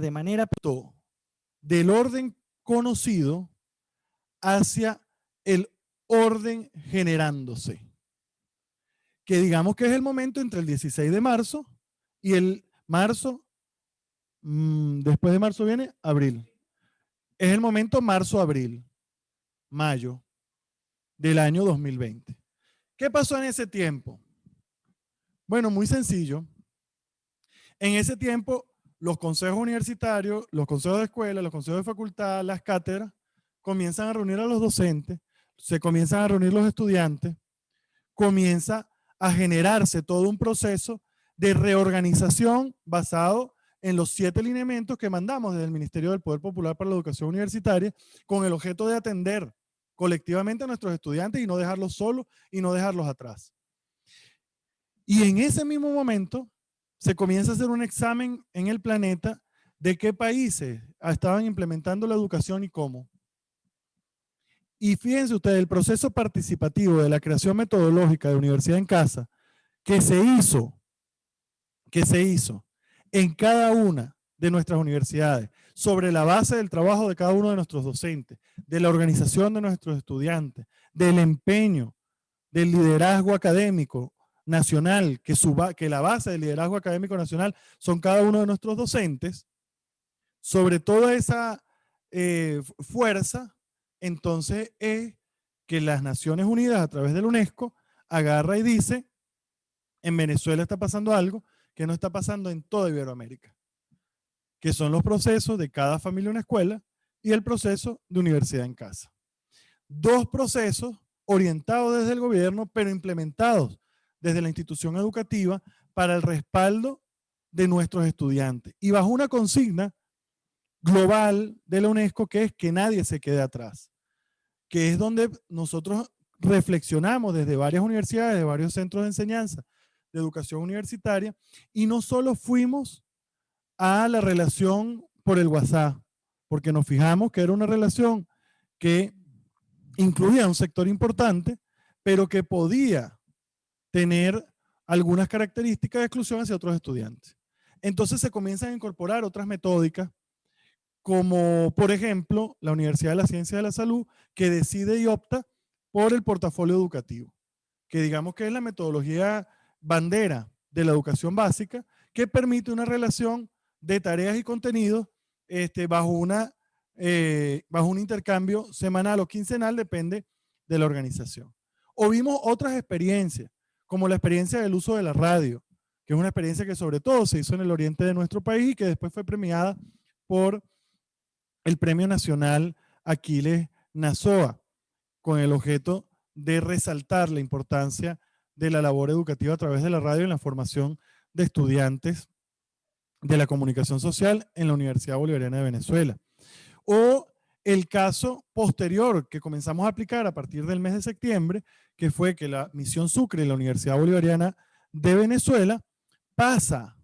de manera del orden conocido hacia el orden generándose, que digamos que es el momento entre el 16 de marzo y el marzo, después de marzo viene abril. Es el momento marzo-abril, mayo del año 2020. ¿Qué pasó en ese tiempo? Bueno, muy sencillo. En ese tiempo, los consejos universitarios, los consejos de escuela, los consejos de facultad, las cátedras, comienzan a reunir a los docentes, se comienzan a reunir los estudiantes, comienza a generarse todo un proceso de reorganización basado en los 7 lineamientos que mandamos desde el Ministerio del Poder Popular para la Educación Universitaria, con el objeto de atender colectivamente a nuestros estudiantes y no dejarlos solos y no dejarlos atrás. Y en ese mismo momento se comienza a hacer un examen en el planeta de qué países estaban implementando la educación y cómo. Y fíjense ustedes, el proceso participativo de la creación metodológica de Universidad en Casa que se hizo en cada una de nuestras universidades, sobre la base del trabajo de cada uno de nuestros docentes, de la organización de nuestros estudiantes, del empeño, del liderazgo académico nacional, que la base del liderazgo académico nacional son cada uno de nuestros docentes, sobre toda esa fuerza, entonces es que las Naciones Unidas a través de la UNESCO agarra y dice, en Venezuela está pasando algo que no está pasando en toda Iberoamérica, que son los procesos de cada familia una escuela y el proceso de Universidad en Casa. 2 procesos orientados desde el gobierno, pero implementados desde la institución educativa para el respaldo de nuestros estudiantes y bajo una consigna global de la UNESCO que es que nadie se quede atrás, que es donde nosotros reflexionamos desde varias universidades, de varios centros de enseñanza de educación universitaria, y no solo fuimos a la relación por el WhatsApp, porque nos fijamos que era una relación que incluía un sector importante, pero que podía tener algunas características de exclusión hacia otros estudiantes. Entonces se comienzan a incorporar otras metódicas, como por ejemplo la Universidad de la Ciencia de la Salud, que decide y opta por el portafolio educativo, que digamos que es la metodología bandera de la educación básica, que permite una relación de tareas y contenidos bajo un intercambio semanal o quincenal, depende de la organización. O vimos otras experiencias, como la experiencia del uso de la radio, que es una experiencia que sobre todo se hizo en el oriente de nuestro país y que después fue premiada por el Premio Nacional Aquiles Nazoa, con el objeto de resaltar la importancia de la labor educativa a través de la radio en la formación de estudiantes de la comunicación social en la Universidad Bolivariana de Venezuela. O el caso posterior que comenzamos a aplicar a partir del mes de septiembre, que fue que la Misión Sucre y la Universidad Bolivariana de Venezuela pasa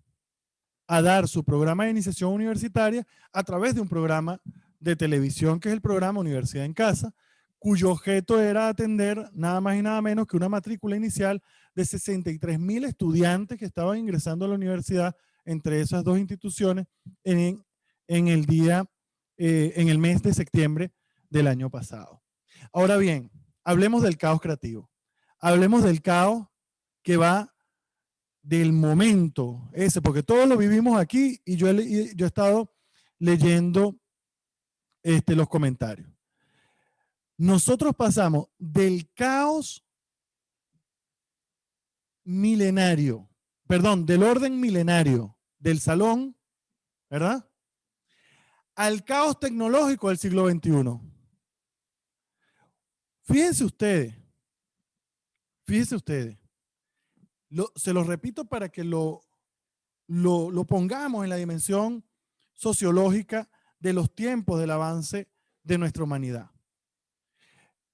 a dar su programa de iniciación universitaria a través de un programa de televisión que es el programa Universidad en Casa, cuyo objeto era atender nada más y nada menos que una matrícula inicial de 63,000 estudiantes que estaban ingresando a la universidad entre esas 2 instituciones en el mes de septiembre del año pasado. Ahora bien, hablemos del caos creativo. Hablemos del caos que va del momento ese, porque todos lo vivimos aquí y yo he estado leyendo los comentarios. Nosotros pasamos del caos milenario, perdón, del orden milenario del salón, ¿verdad?, al caos tecnológico del siglo XXI. Fíjense ustedes, se lo repito para que lo pongamos en la dimensión sociológica de los tiempos del avance de nuestra humanidad.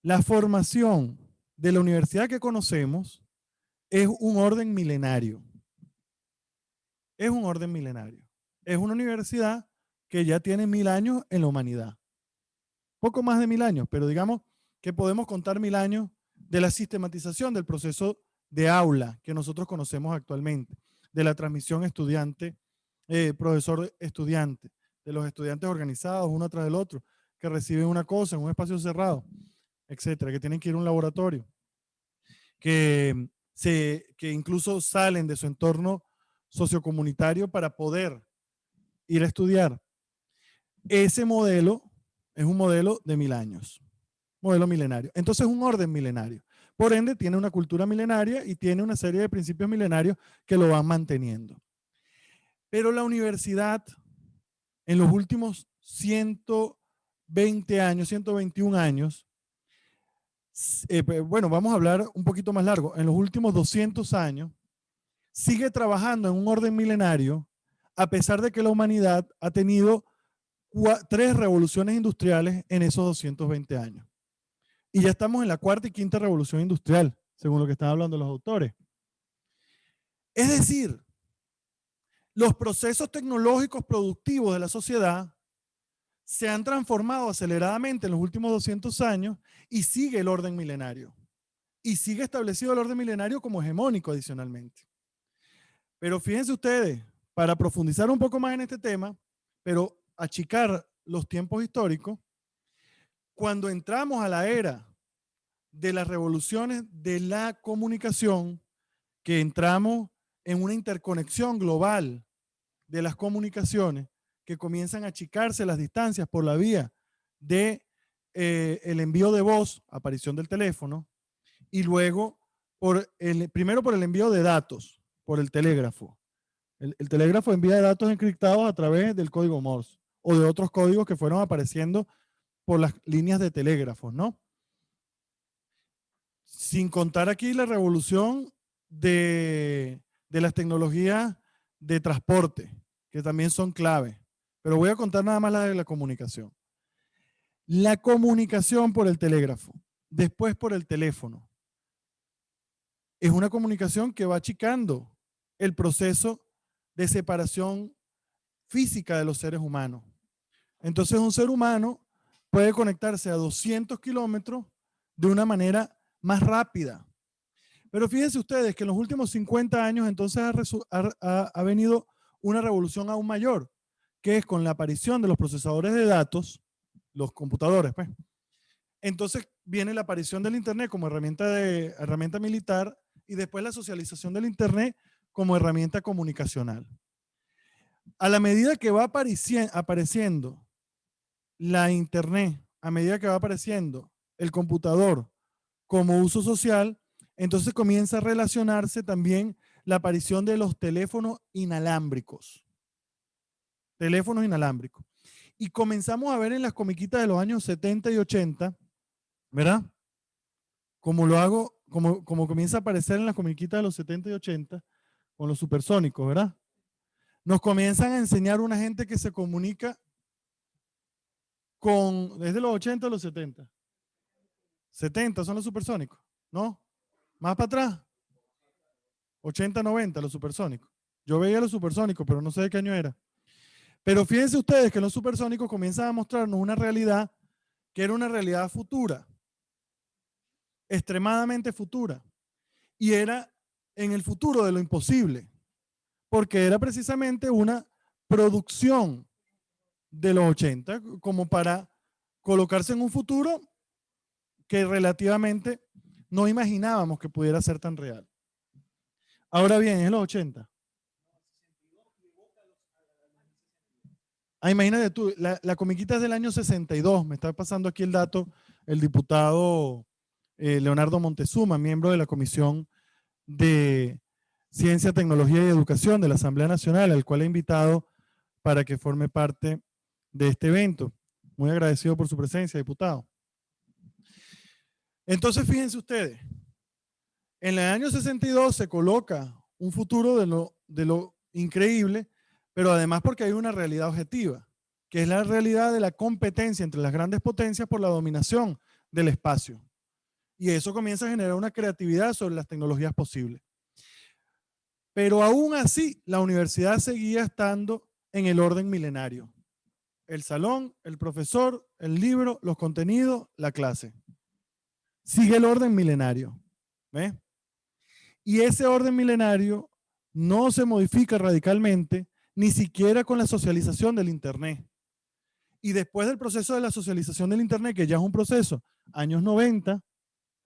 La formación de la universidad que conocemos es un orden milenario. Es un orden milenario. Es una universidad que ya tiene 1000 años en la humanidad. Poco más de 1000 años, pero digamos que podemos contar 1000 años de la sistematización del proceso de aula que nosotros conocemos actualmente, de la transmisión estudiante, profesor-estudiante, de los estudiantes organizados uno tras del otro, que reciben una cosa en un espacio cerrado, etcétera, que tienen que ir a un laboratorio, que incluso salen de su entorno sociocomunitario para poder ir a estudiar. Ese modelo es un modelo de 1000 años, modelo milenario. Entonces es un orden milenario. Por ende, tiene una cultura milenaria y tiene una serie de principios milenarios que lo van manteniendo. Pero la universidad, en los últimos 120 años, 121 años, bueno, vamos a hablar un poquito más largo, en los últimos 200 años, sigue trabajando en un orden milenario, a pesar de que la humanidad ha tenido 3 revoluciones industriales en esos 220 años. Y ya estamos en la 4ª y 5ª revolución industrial, según lo que están hablando los autores. Es decir, los procesos tecnológicos productivos de la sociedad se han transformado aceleradamente en los últimos 200 años y sigue el orden milenario. Y sigue establecido el orden milenario como hegemónico adicionalmente. Pero fíjense ustedes, para profundizar un poco más en este tema, pero achicar los tiempos históricos, cuando entramos a la era de las revoluciones de la comunicación, que entramos en una interconexión global de las comunicaciones, que comienzan a achicarse las distancias por la vía de el envío de voz, aparición del teléfono, y luego primero por el envío de datos, por el telégrafo. El telégrafo envía datos encriptados a través del código Morse o de otros códigos que fueron apareciendo por las líneas de telégrafos, ¿no? Sin contar aquí la revolución de las tecnologías de transporte, que también son clave. Pero voy a contar nada más la de la comunicación. La comunicación por el telégrafo, después por el teléfono, es una comunicación que va achicando el proceso de separación física de los seres humanos. Entonces un ser humano puede conectarse a 200 kilómetros de una manera más rápida. Pero fíjense ustedes que en los últimos 50 años entonces ha venido una revolución aún mayor, que es con la aparición de los procesadores de datos, los computadores, pues. Entonces viene la aparición del Internet como herramienta militar y después la socialización del Internet como herramienta comunicacional. A la medida que va apareciendo la Internet, a medida que va apareciendo el computador como uso social, entonces comienza a relacionarse también la aparición de los teléfonos inalámbricos. Teléfonos inalámbricos. Y comenzamos a ver en las comiquitas de los años 70 y 80, ¿verdad? Como comienza a aparecer en las comiquitas de los 70 y 80, con los supersónicos, ¿verdad? Nos comienzan a enseñar una gente que se comunica desde los 80 a los 70. 70 son los supersónicos, ¿no? Más para atrás. 80, 90, los supersónicos. Yo veía los supersónicos, pero no sé de qué año era. Pero fíjense ustedes que los supersónicos comienzan a mostrarnos una realidad que era una realidad futura, extremadamente futura. Y era en el futuro de lo imposible, porque era precisamente una producción de los 80, como para colocarse en un futuro que relativamente no imaginábamos que pudiera ser tan real. Ahora bien, es los 80. Imagínate tú, la comiquita es del año 62, me está pasando aquí el dato el diputado Leonardo Montezuma, miembro de la Comisión de Ciencia, Tecnología y Educación de la Asamblea Nacional, al cual he invitado para que forme parte de este evento. Muy agradecido por su presencia, diputado. Entonces, fíjense ustedes, en el año 62 se coloca un futuro de lo increíble, pero además porque hay una realidad objetiva, que es la realidad de la competencia entre las grandes potencias por la dominación del espacio. Y eso comienza a generar una creatividad sobre las tecnologías posibles. Pero aún así, la universidad seguía estando en el orden milenario. El salón, el profesor, el libro, los contenidos, la clase. Sigue el orden milenario. ¿Ves? Y ese orden milenario no se modifica radicalmente, ni siquiera con la socialización del Internet. Y después del proceso de la socialización del Internet, que ya es un proceso, años 90,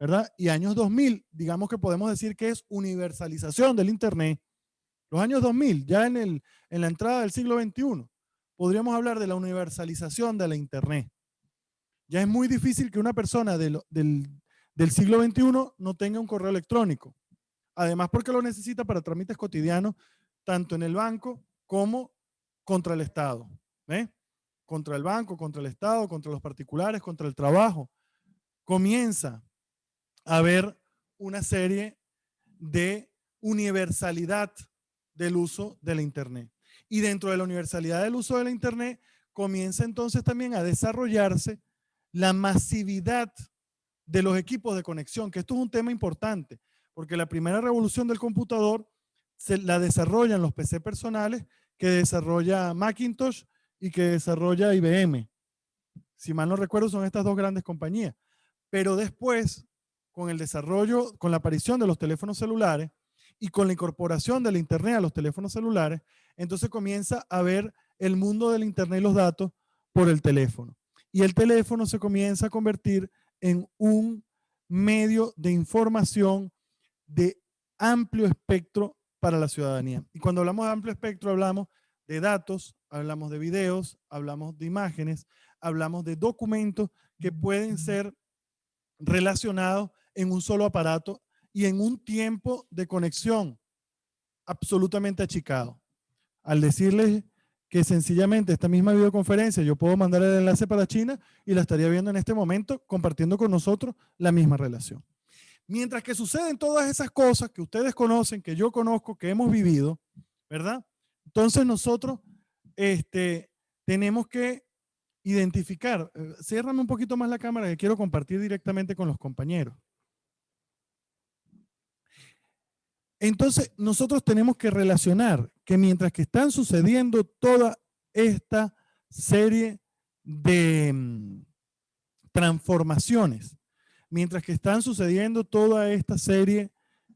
¿verdad? Y años 2000, digamos que podemos decir que es universalización del Internet. Los años 2000, ya en la entrada del siglo XXI, podríamos hablar de la universalización de la Internet. Ya es muy difícil que una persona del siglo XXI no tenga un correo electrónico. Además, porque lo necesita para trámites cotidianos, tanto en el banco como contra el Estado. ¿Ve? Contra el banco, contra el Estado, contra los particulares, contra el trabajo. Comienza a haber una serie de universalidad del uso de la Internet. Y dentro de la universalidad del uso de la Internet, comienza entonces también a desarrollarse la masividad de los equipos de conexión, que esto es un tema importante, porque la primera revolución del computador la desarrollan los PC personales que desarrolla Macintosh y que desarrolla IBM. Si mal no recuerdo, son estas dos grandes compañías. Pero después, con el desarrollo, con la aparición de los teléfonos celulares y con la incorporación de la Internet a los teléfonos celulares, entonces comienza a ver el mundo del Internet y los datos por el teléfono. Y el teléfono se comienza a convertir en un medio de información de amplio espectro para la ciudadanía. Y cuando hablamos de amplio espectro, hablamos de datos, hablamos de videos, hablamos de imágenes, hablamos de documentos que pueden ser relacionados en un solo aparato y en un tiempo de conexión absolutamente achicado. Al decirles que sencillamente esta misma videoconferencia yo puedo mandar el enlace para China y la estaría viendo en este momento compartiendo con nosotros la misma relación. Mientras que suceden todas esas cosas que ustedes conocen, que yo conozco, que hemos vivido, ¿verdad? Entonces nosotros tenemos que identificar. Ciérrame un poquito más la cámara que quiero compartir directamente con los compañeros. Entonces nosotros tenemos que relacionar que mientras que están sucediendo toda esta serie de transformaciones, mientras que están sucediendo toda esta serie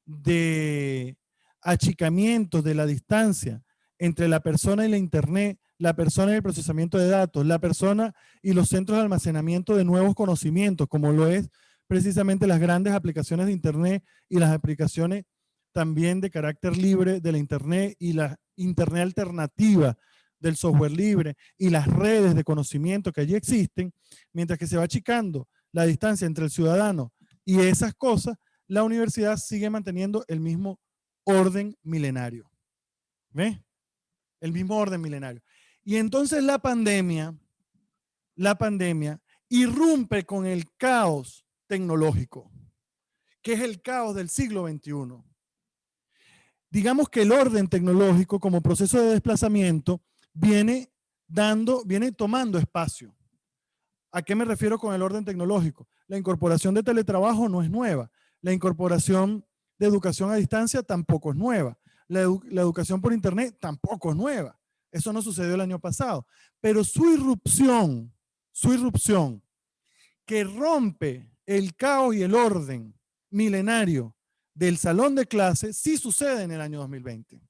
de achicamientos de la distancia entre la persona y la Internet, la persona y el procesamiento de datos, la persona y los centros de almacenamiento de nuevos conocimientos, como lo es precisamente las grandes aplicaciones de Internet y las aplicaciones también de carácter libre de la Internet y la Internet alternativa del software libre y las redes de conocimiento que allí existen, mientras que se va achicando la distancia entre el ciudadano y esas cosas, la universidad sigue manteniendo el mismo orden milenario. ¿Ves? El mismo orden milenario. Y entonces la pandemia irrumpe con el caos tecnológico, que es el caos del siglo XXI. Digamos que el orden tecnológico como proceso de desplazamiento viene tomando espacio. ¿A qué me refiero con el orden tecnológico? La incorporación de teletrabajo no es nueva. La incorporación de educación a distancia tampoco es nueva. La educación por Internet tampoco es nueva. Eso no sucedió el año pasado. Pero su irrupción, que rompe el caos y el orden milenario del salón de clase, sí sucede en el año 2020.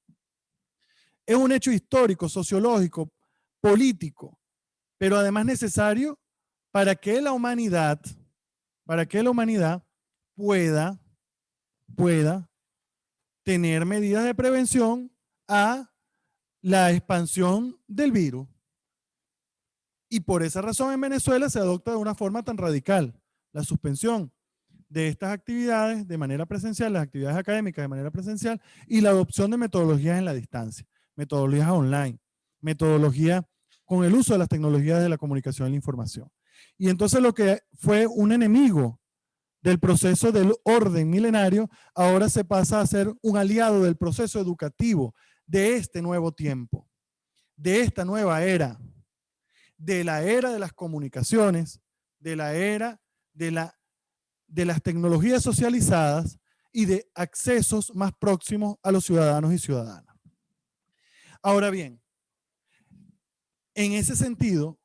Es un hecho histórico, sociológico, político, pero además necesario para que la humanidad pueda tener medidas de prevención a la expansión del virus. Y por esa razón en Venezuela se adopta de una forma tan radical la suspensión de estas actividades de manera presencial, las actividades académicas de manera presencial y la adopción de metodologías en la distancia, metodologías online, metodologías con el uso de las tecnologías de la comunicación y la información. Y entonces lo que fue un enemigo del proceso del orden milenario, ahora se pasa a ser un aliado del proceso educativo de este nuevo tiempo, de esta nueva era, de la era de las comunicaciones, de la era de las tecnologías socializadas y de accesos más próximos a los ciudadanos y ciudadanas. Ahora bien, en ese sentido,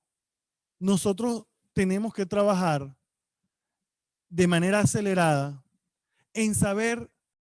nosotros tenemos que trabajar de manera acelerada en saber